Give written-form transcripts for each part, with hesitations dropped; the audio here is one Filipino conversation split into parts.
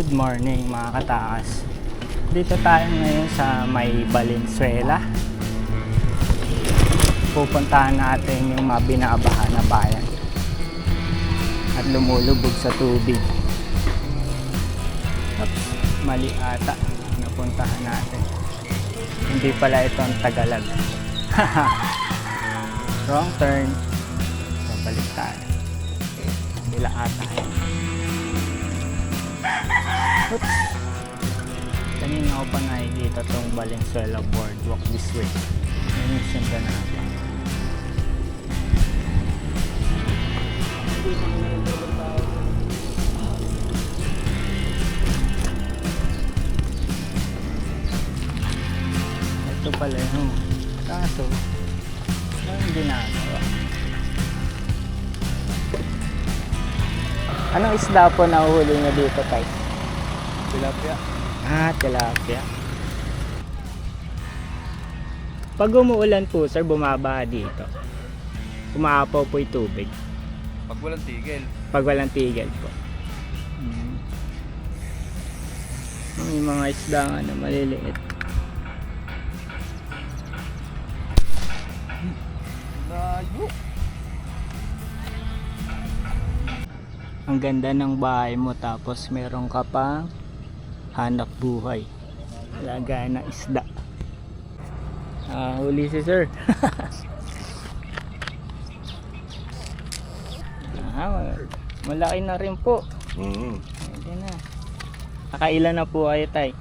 Good morning mga katakas. Dito tayo ngayon sa may Valenzuela. Pupuntahan natin yung mga binabaha na bayan at lumulubog sa tubig. Oops, mali ata napuntahan natin. Hindi pala ito ang Tagalog. Wrong turn. So, balik tayo. Bila ata yun. Oops. Kanina ko pa nakikita tong Valenzuela boardwalk this way. Yan yung senda natin. Ito pala yung kaso anong ginagawa? Anong isda po nahuhuli nyo dito, Tay? Tilapia. Tilapia. Pag umuulan po, sir, bumaba dito. Umaapaw po yung tubig. Pag walang tigil. Pag walang tigil po. May mga isda nga na maliliit. Layo. Ang ganda ng bahay mo tapos meron ka pang hanap buhay. Alaga na isda. Huli si sir. Malaki na rin po. Pwede na. Nakailan na po kayo, Tay?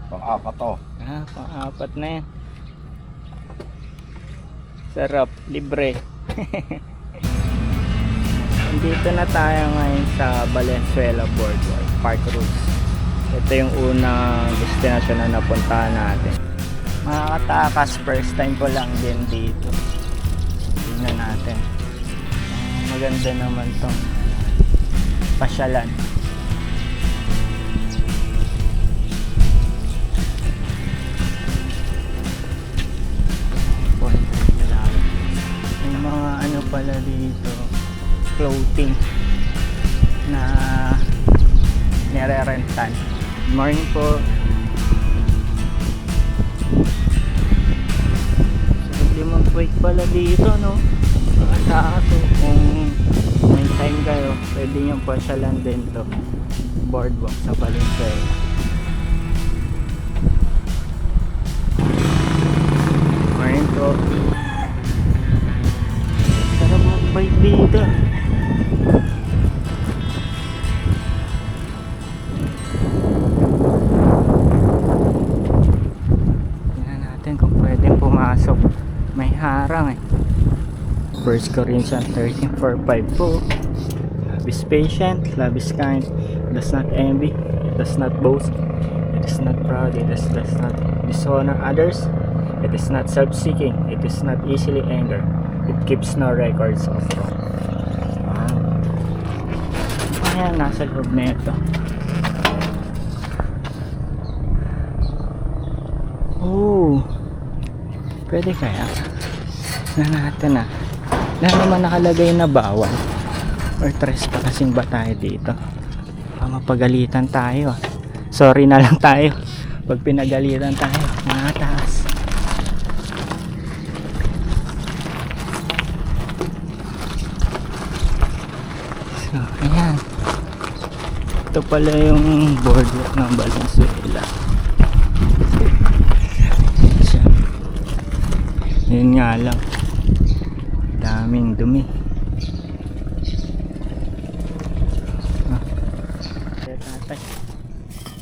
Pang-apat to. Pang-apat na yan. Sarap, libre. Dito na tayo ngayon sa Valenzuela Boardwalk Park Roads. Ito yung unang destinasyon na napuntahan natin. Mga katakas, first time ko lang din dito. Tingnan natin. Maganda naman tong pasyalan. May mga ano pala dito, clothing na nire-rentan. Good morning po. Hindi mag-wait pala dito, no? Kaso kung may time kayo, pwede nyo pasyalan din to boardwalk sa Valenzuela. Morning po. Sarap mag-bike dito. Tingnan natin kung pwedeng pumasok. May harang eh. 1 Corinthians 13:4-5 po. Love is patient, love is kind, it does not envy, it does not boast, it is not proud, it does not dishonor others, it is not self-seeking, it is not easily angered, it keeps no records of wrong. Ayan, nasa loob na ito. Oh, pwede kaya na natin na naman nakalagay na bawal or trespassing ba tayo dito? Mapagalitan tayo. Sorry na lang tayo pag pinagalitan tayo, mga taas. So ayan, ito pala yung boardwalk ng Valenzuela. Yun nga lang, daming dumi.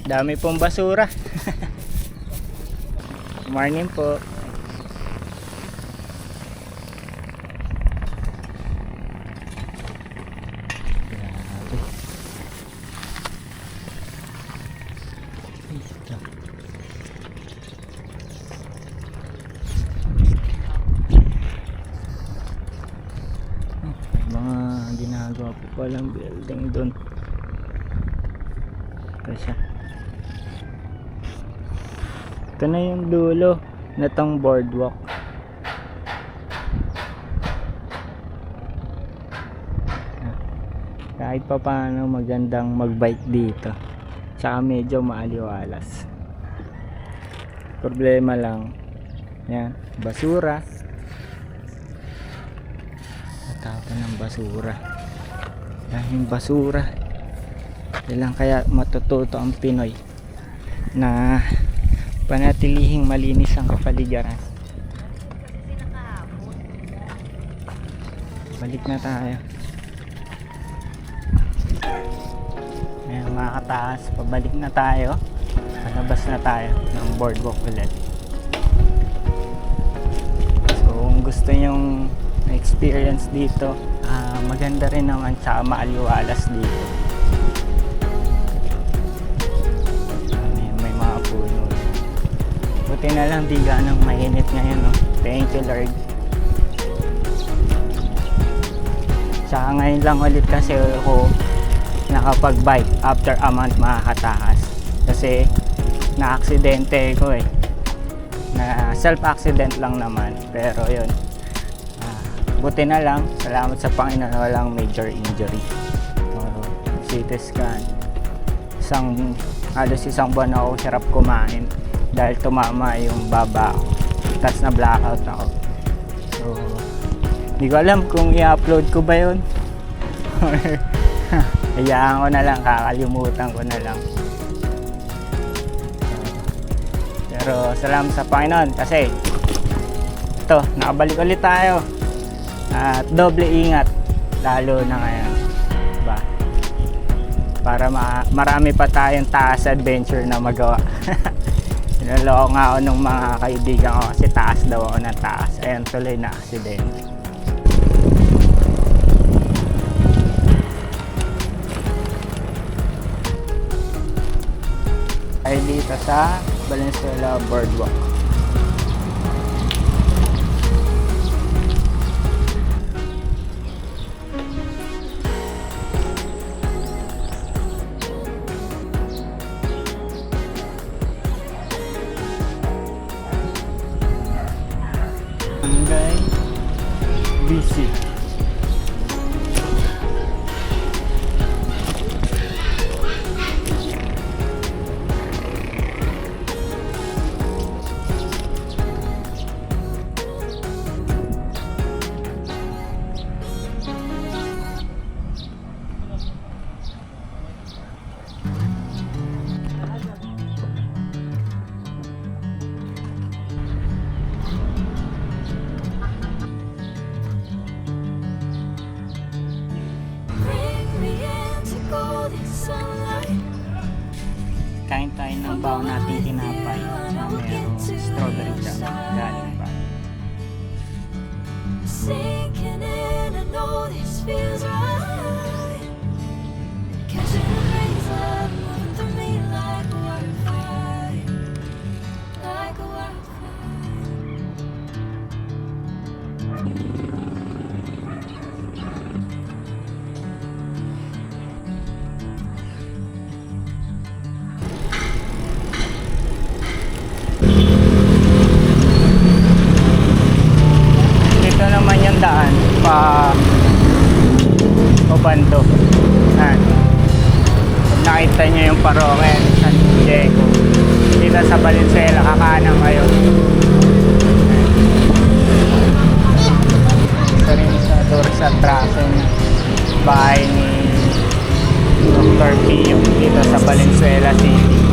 Dami pong basura. Morning po. Mga ginagawa po palang building doon. Kasi ito na yung dulo na tong boardwalk. kahit pa paano magandang magbike dito. Tsaka medyo maaliwalas. Problema lang, yan, basura. Natapon ng basura. Daming basura. Kailan kaya matututo ang Pinoy na panatilihing malinis ang kapaligiran. Balik na tayo. Ayan mga kataas, pabalik na tayo. Palabas na tayo ng boardwalk ulit. So kung gusto nyong experience dito, maganda rin naman, tsaka maaliwalas dito. May mga puno. Buti na lang di ganang mainit ngayon, no? Thank you Lord. Tsaka ngayon lang ulit kasi ako nakapag-bike after a month mga kataas. Kasi na-aksidente ko eh. Na self-accident lang naman. Pero yun. Buti na lang. Salamat sa Panginoon na walang major injury. CT scan. Halos isang buwan ako hirap kumain. Dahil tumama yung baba ko. Tapos na blackout ako. So, hindi ko alam kung i-upload ko ba yun. Hayaan ko na lang, kakalimutan ko na lang. Pero salamat sa Panginoon kasi ito, nakabalik ulit tayo. At doble ingat lalo na ngayon, diba? Para marami pa tayong taas adventure na magawa. Niloloko nga ako ng mga kaibigan ko kasi taas daw ako ng taas. Ayan, tuloy na aksidente. Ay dito sa Valenzuela Boardwalk. Barangay BC. Kain tayo ng baon nating tinapay na merong strawberry jam galing pa. Sinking in, I know this feels right. Catching the rays of moving through me like a wildfire, like a wildfire. Dito naman yung daan pa Obando. Pag nakita nyo yung parokya San Diego dito sa Valenzuela, kakanan kayo. Ito rin sa Tours Attraction, bahay ni Dr. Pio dito sa Valenzuela City.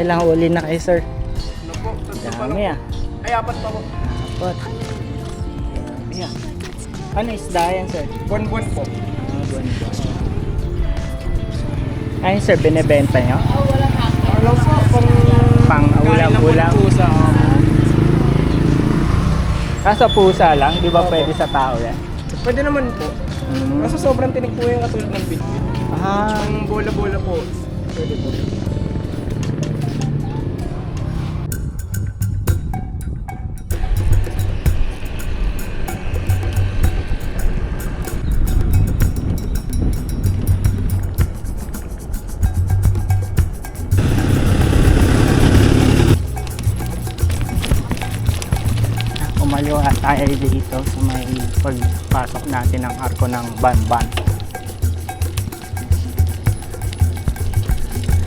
Ilang uli na kayo, sir? Ano po? Dami ah. Ay, apat pa po. Apat. Yeah. Ano isda yan, sir? Buwan-buwan po. Buwan-buwan. Ayun, sir, binibenta nyo? Alam po, Pang ulam-ulam. pusa. Kaso pusa lang, di ba pwede sa tao yan? Pwede naman po. Kaso sobrang tinig po yung katulad ng bitbit. Ang bola-bola po. Pwede po. tayo dito sa may pagpasok natin ng arko ng Banban.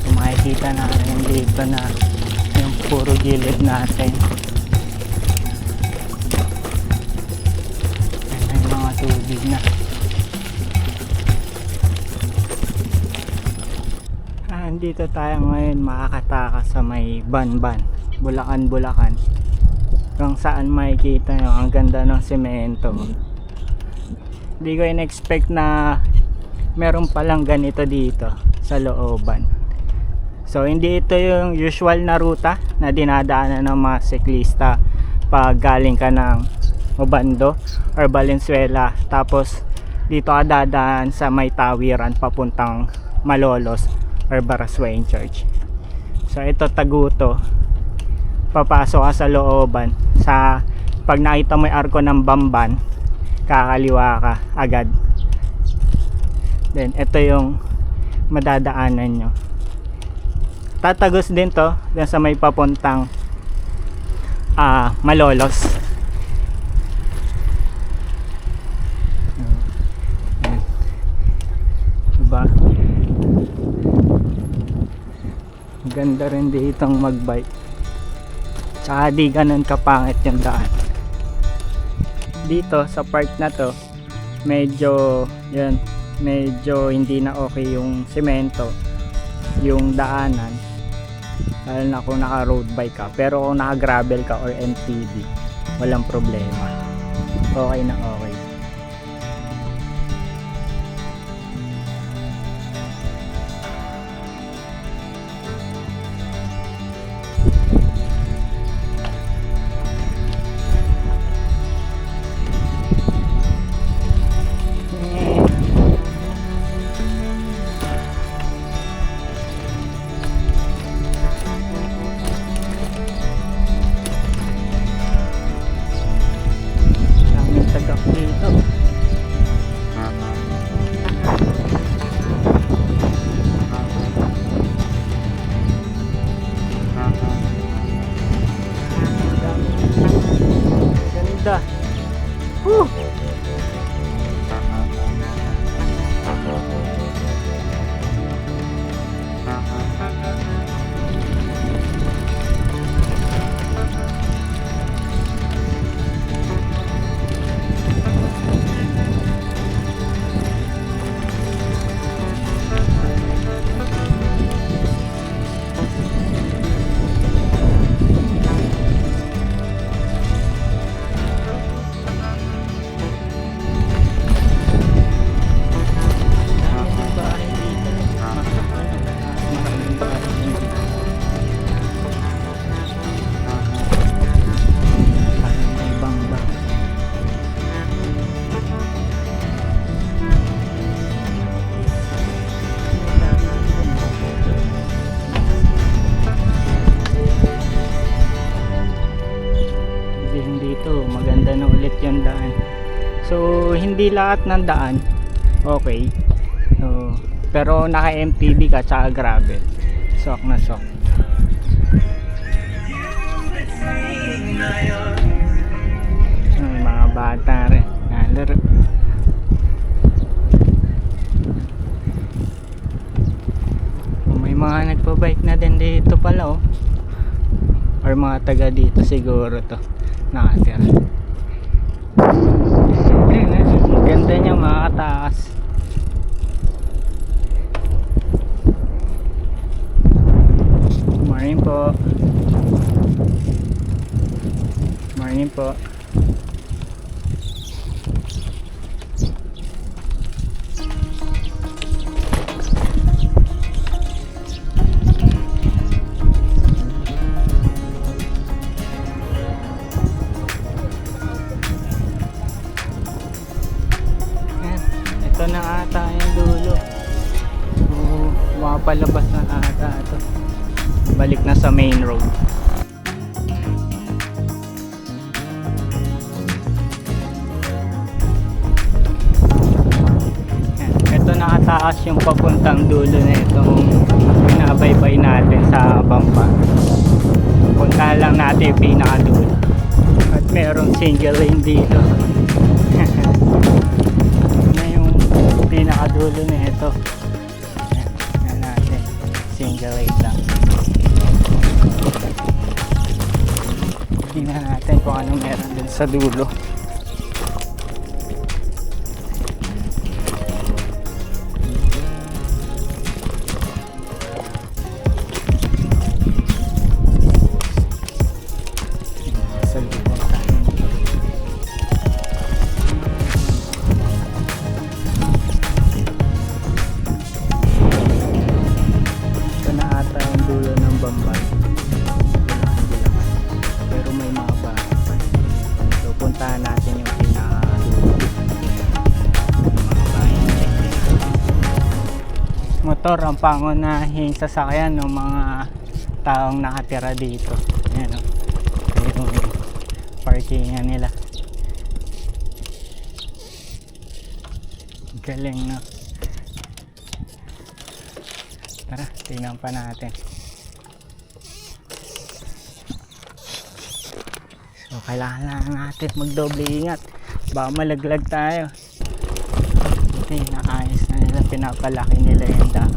So, makikita natin dito na yung puro gilid natin. May mga tubig na. Dito tayo ngayon makakatakas sa may Banban, Bulacan. Kung saan makikita nyo ang ganda ng semento. Hindi ko in-expect na meron palang ganito dito sa looban. So hindi ito yung usual na ruta na dinadaanan ng mga siklista pag galing ka ng Obando or Valenzuela, tapos dito ka dadaan sa may tawiran papuntang Malolos or Baraswain Church. So ito Taguto, papasok ka sa looban, sa pag nakita mo yung arko ng Bamban, kakaliwa ka agad. Then ito yung madadaanan nyo. Tatagos din to dun sa may papuntang Malolos. Diba? Ganda rin ditong magbike. Tsaka di ganun kapangit yung daan. Dito sa part na to, medyo hindi na okay yung semento, yung daanan, lalo na kung naka road bike ka. Pero kung naka gravel ka or MTB, walang problema, okay na okay. Dito ganda. maganda na ulit yung daan. So hindi lahat ng daan okay, so, pero naka MTB ka tsaka gravel, sok na sok. May mga bata rin nalaro. May mga nagpa-bike na din dito pala, oh, or mga taga dito siguro to nakatira. Ganda niya, makakataas. Morning po. Morning po. Ito na ata yung dulo. Makapalabas na ata ito. Balik na sa main road. Ito nakataas yung papuntang dulo na itong pinabaybay natin sa Bamba. Punta lang natin yung pinakadulo. At merong single lane dito. Na yung pinakadulo na ito. Yan natin, single lane lang. Tingnan natin kung ano meron dun sa dulo. Sa lubong tayo nito. Ito na ata ang dulo ng Bambay. Pero may mga bahay pa. So puntahan natin yung pinakadulo. Mga bahay na check din natin. Motor ang pangunahing sasakyan ng mga taong nakatira dito. Ayan o. Yung parkingan nila. Galing, no? Tara, tingnan pa natin. So, kailangan lang natin magdoble ingat. Baka malaglag tayo. Ito, naayos na nila. Pinapalaki nila yung daan.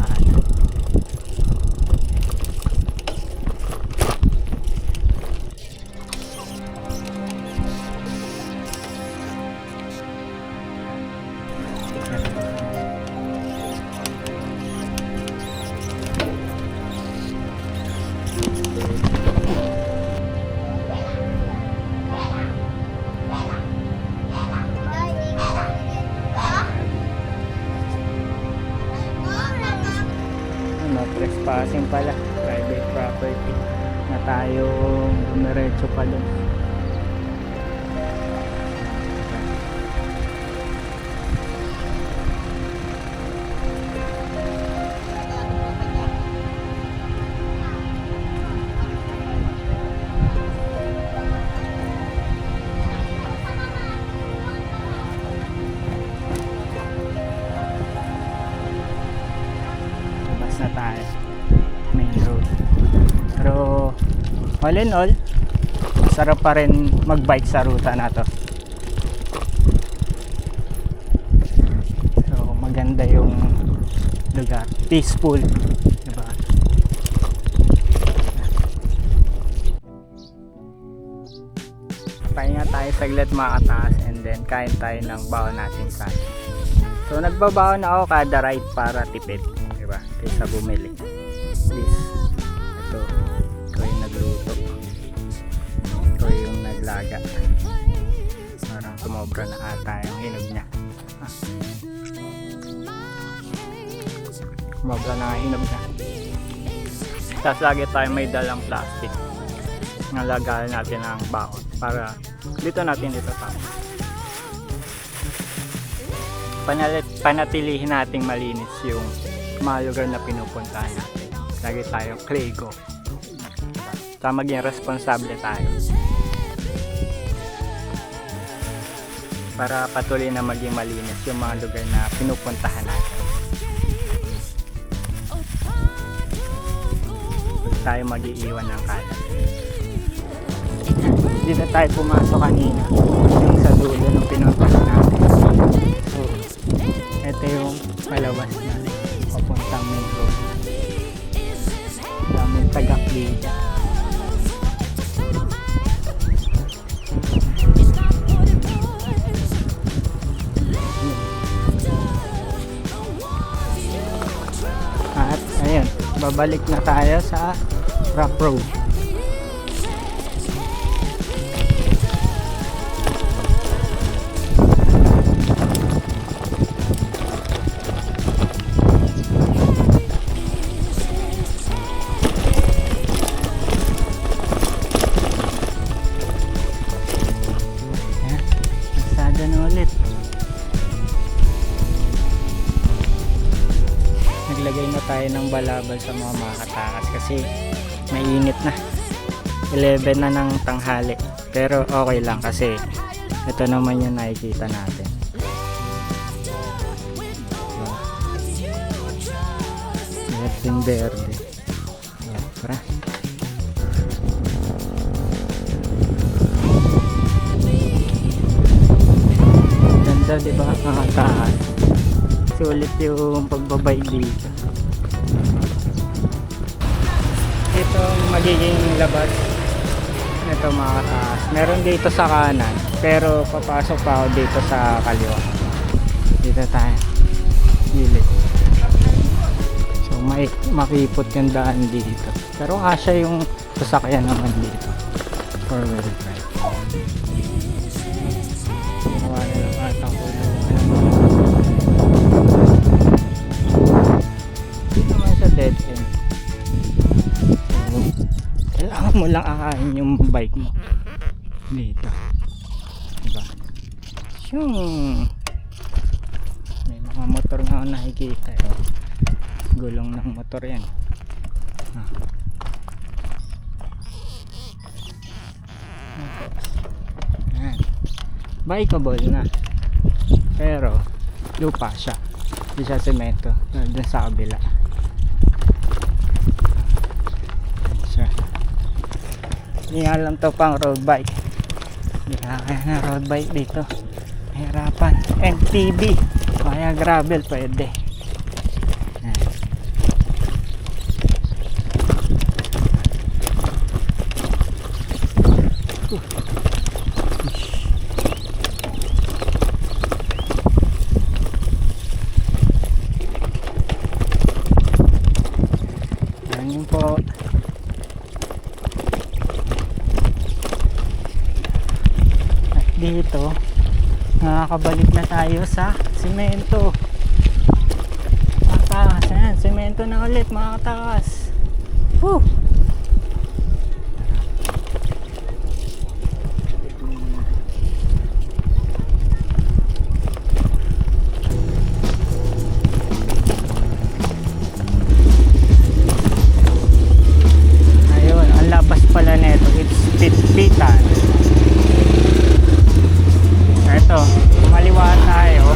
Ano, trespassing pala, private property na tayong dumiretso pa dun. Labas na tayo, main road. Pero all in all, masarap pa rin magbike sa ruta na to. So maganda yung lugar, peaceful, diba? Pahinga tayo saglit mga kataas, and then kain tayo ng baon natin sa. So nagbabaon ako kada ride para tipid, diba? Kaysa bumili. Please. Ito yung nagluto. Ito yung naglaga. Parang tumobra na ata yung hinog niya. Tumobra na ang hinog niya. Tapos lagi tayo may dalang plastic. Nalagalan natin ang baon para dito natin ito tayo. Panatilihin nating malinis yung mga lugar na pinupuntahan natin. Lagi tayong Claygo. Para maging responsable tayo. Para patuloy na maging malinis yung mga lugar na pinupuntahan natin. Huwag tayo mag-iiwan ng kalat. Dito tayo pumasok kanina. Yung sa dulo ng pinuntahan natin. So, ito yung palabas na papuntang main road. Daming tagak dito. At ayun, babalik na tayo sa rough road. Naglagay na tayo ng balabal sa mga makatakas kasi mainit na, 11 na ng tanghali, pero okay lang kasi ito naman yung nakikita natin. Verde verde. Tara. sulit yung pagbabay dito. Ito ang magiging labas nito mga kataas. Meron dito sa kanan, pero papasok pa ako dito sa kaliwa. Dito tayo, gilid. So makipot yung daan dito, pero kasya yung sasakyan naman dito. Four-wheel drive. Ginawa na lang atang kulungan. Dito naman sa dead end. So, kailangan mo lang akain yung bike mo dito, diba? May mga motor nga ako nakikita eh. Gulong ng motor yan. Yan. Bikeable na, pero lupa siya, hindi siya semento dun sa kabila. Yan siya. Hindi nga lang to pang road bike, hindi kaya na road bike dito, mahirapan. MTB kaya gravel pwede. Yan. Yan po. At dito nakakabalik na tayo sa semento. Mataas yan, semento na ulit mga kataas. Woo! Ayun, ang labas pala nito, it's Pitpitan. Ito, kumaliwa tayo.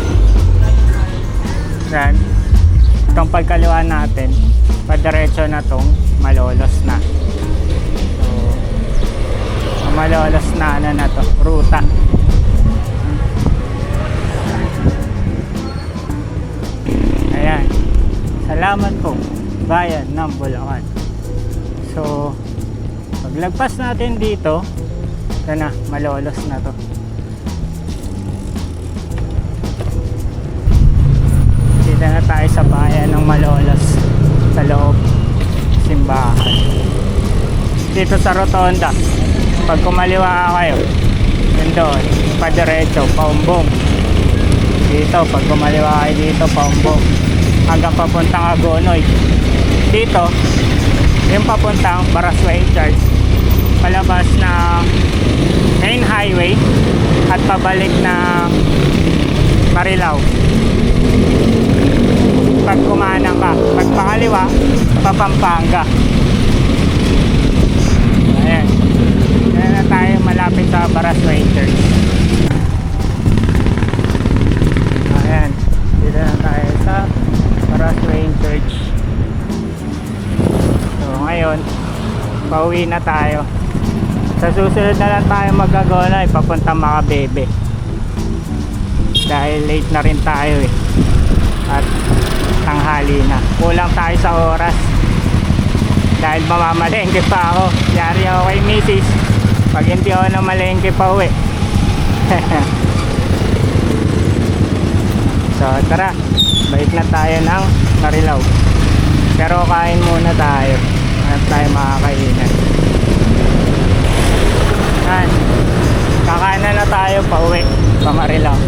Yan. Itong pagkaliwa natin, padiretso na tong Malolos na. So, ang Malolos na ano na to, ruta. Ayan. Salamat po, bayan ng Bulacan. So, paglagpas natin dito, ito na, Malolos na to. Dito na tayo sa bayan ng Malolos, sa loob simbahan. Dito sa rotonda, pag kumaliwa kayo, yun doon, padiretso, paumbong. Dito, pag kumaliwa kayo dito, paumbong, hanggang papuntang Agonoy. Dito, yung papuntang Barasway Church, palabas ng main highway at pabalik ng Marilao. Pag kumanang ka, pag pakaliwa, Papampanga. Ayan. Ayan na tayo malapit sa Barasway Church. Ayan. Dito na tayo sa Barasway Church. So ngayon, pauwi na tayo. Sa susunod na lang tayo magagona, papunta Makabebe. Dahil late na rin tayo eh. At tanghali na. Kulang tayo sa oras. Dahil mamamalengke pa ako. Yari ako kay misis. Pag hindi ako namalengke pa uwi. So tara, balik na tayo ng Marilao. Pero kain muna tayo. At tayo makakainan. Yan. Kakanan na tayo pa uwi. Pa Marilao.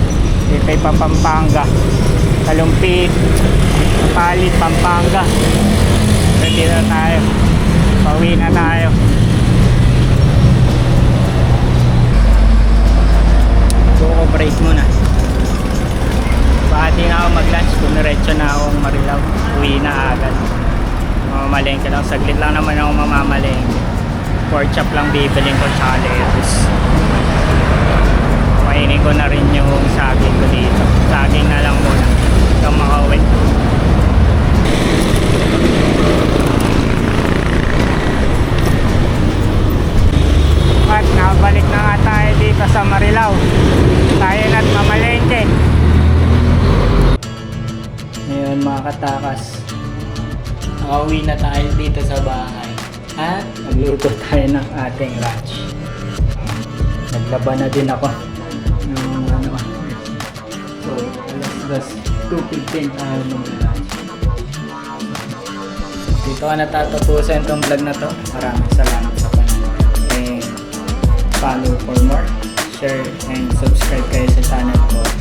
Dito ay Papampanga. Kalumpit, Palit, Pampanga. Ready na tayo. Pauwi na tayo. Buko break muna. Baka di na ako mag-lunch. Dumiretso na akong Marilao. Uwi na agad. Mamamalengke lang. Saglit lang naman ako mamamalengke. Pork chop lang bibiling ko tsaka lettuce. Kainin ko na rin yung saging ko dito. Saging na lang muna hanggang makauwi. At nakabalik na nga tayo dito sa Marilao. Tayo na't mamalengke. oras, nakauwi na tayo dito sa bahay. At nagluto tayo ng ating lunch. Naglaba na din ako. Yung ano. So, alas 2:15 tayo mag-lunch. Dito ka natatapusin itong vlog na to. Maraming salamat sa panonood. And follow for more, share, and subscribe kayo sa channel ko.